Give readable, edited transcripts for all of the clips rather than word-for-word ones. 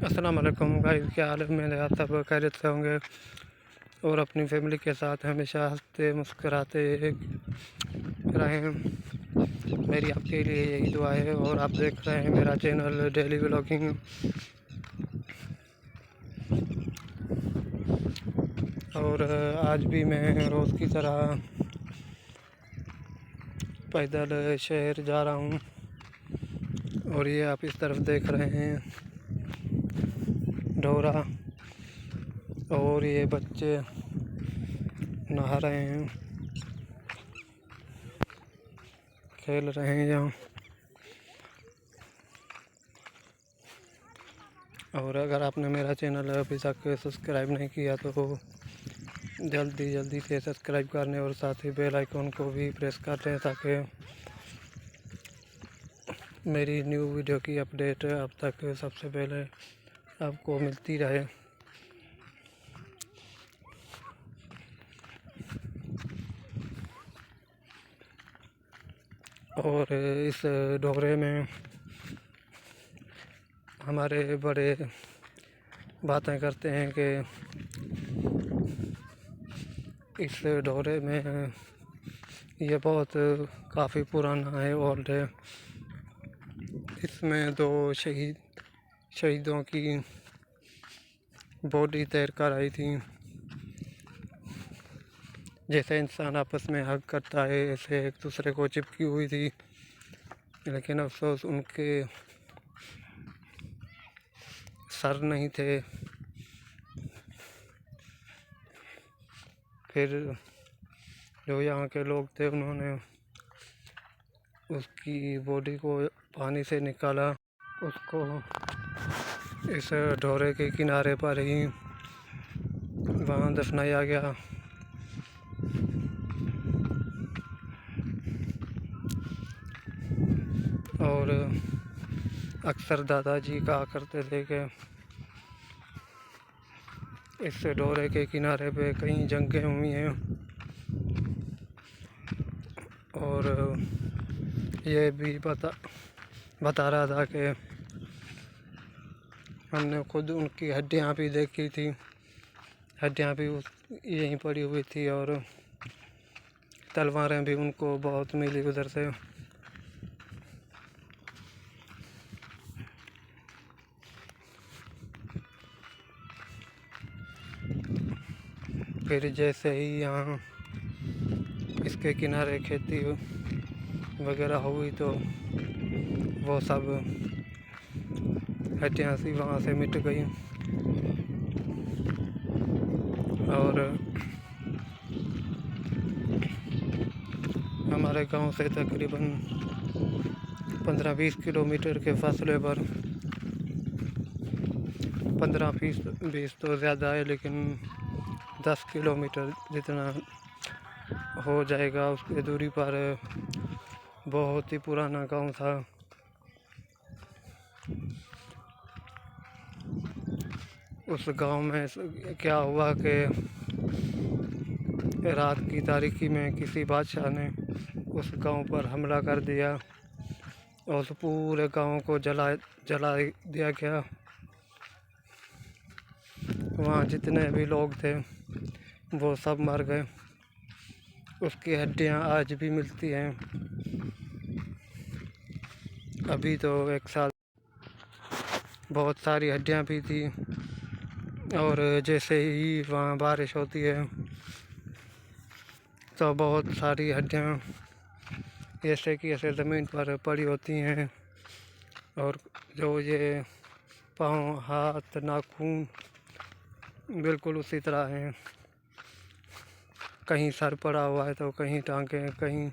अस्सलाम वालेकुम गाइस, क्या हाल है। मेरे आप सब खैरियत से होंगे और अपनी फैमिली के साथ हमेशा हंसते मुस्कुराते रहें। मेरी आपके लिए यही दुआ है। और आप देख रहे हैं मेरा चैनल डेली व्लॉगिंग। और आज भी मैं रोज़ की तरह पैदल शहर जा रहा हूँ। और ये आप इस तरफ देख रहे हैं ढोरा, और ये बच्चे नहा रहे हैं, खेल रहे हैं यहाँ। और अगर आपने मेरा चैनल अभी तक सब्सक्राइब नहीं किया तो जल्दी से सब्सक्राइब करने और साथ ही बेल आइकन को भी प्रेस कर दें ताकि मेरी न्यू वीडियो की अपडेट अब तक सबसे पहले आपको मिलती रहे। और इस ढोरे में हमारे बड़े बातें करते हैं कि इस ढोरे में ये बहुत काफ़ी पुराना है, ओल्ड है। इसमें दो शहीदों की बॉडी तैर कर आई थी। जैसे इंसान आपस में हग करता है ऐसे एक दूसरे को चिपकी हुई थी, लेकिन अफसोस उनके सर नहीं थे। फिर जो यहाँ के लोग थे उन्होंने उसकी बॉडी को पानी से निकाला, उसको इस ढोरे के किनारे पर ही वहाँ दफनाया गया। और अक्सर दादाजी कहा करते थे कि इस ढोरे के किनारे पे कई जंगें हुई हैं। और ये भी बता रहा था कि हमने खुद उनकी हड्डियाँ भी देखी थी, हड्डियाँ भी यहीं पड़ी हुई थी और तलवारें भी उनको बहुत मिली उधर से। फिर जैसे ही यहाँ इसके किनारे खेती वगैरह हुई तो वो सब हड्डियाँ सी वहाँ से मिट गई। और हमारे गांव से तकरीबन 15-20 किलोमीटर के फासले पर, 15-20 तो ज़्यादा है, लेकिन 10 किलोमीटर जितना हो जाएगा उसकी दूरी पर बहुत ही पुराना गांव था। उस गांव में क्या हुआ कि रात की तारीकी में किसी बादशाह ने उस गांव पर हमला कर दिया और पूरे गांव को जला दिया गया। वहाँ जितने भी लोग थे वो सब मर गए। उसकी हड्डियाँ आज भी मिलती हैं। अभी तो एक साल बहुत सारी हड्डियाँ भी थी। और जैसे ही वहाँ बारिश होती है तो बहुत सारी हड्डियाँ ऐसे की ऐसे ज़मीन पर पड़ी होती हैं। और जो ये पाँव, हाथ, नाखून बिल्कुल उसी तरह हैं। कहीं सर पड़ा हुआ है तो कहीं टांगें, कहीं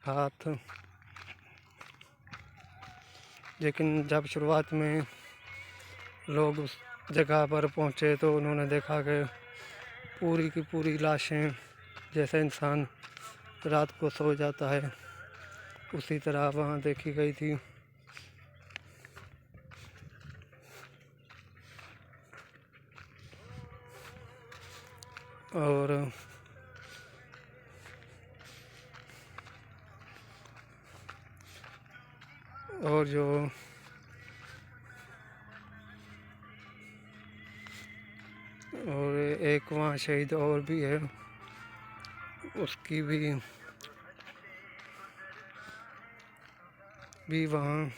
हाथ। लेकिन जब शुरुआत में लोग उस जगह पर पहुँचे तो उन्होंने देखा कि पूरी की पूरी लाशें, जैसे इंसान रात को सो जाता है उसी तरह वहाँ देखी गई थी। और जो और एक वहाँ शहीद और भी है, उसकी भी वहाँ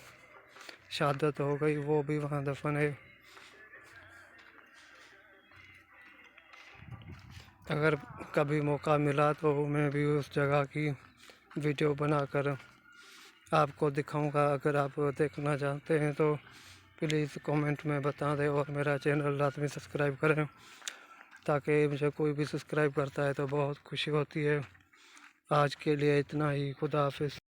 शहादत हो गई, वो भी वहाँ दफन है। अगर कभी मौका मिला तो मैं भी उस जगह की वीडियो बनाकर आपको दिखाऊंगा। अगर आप देखना चाहते हैं तो प्लीज़ कमेंट में बता दें और मेरा चैनल लाजमी सब्सक्राइब करें, ताकि मुझे कोई भी सब्सक्राइब करता है तो बहुत खुशी होती है। आज के लिए इतना ही। खुदा हाफिज़।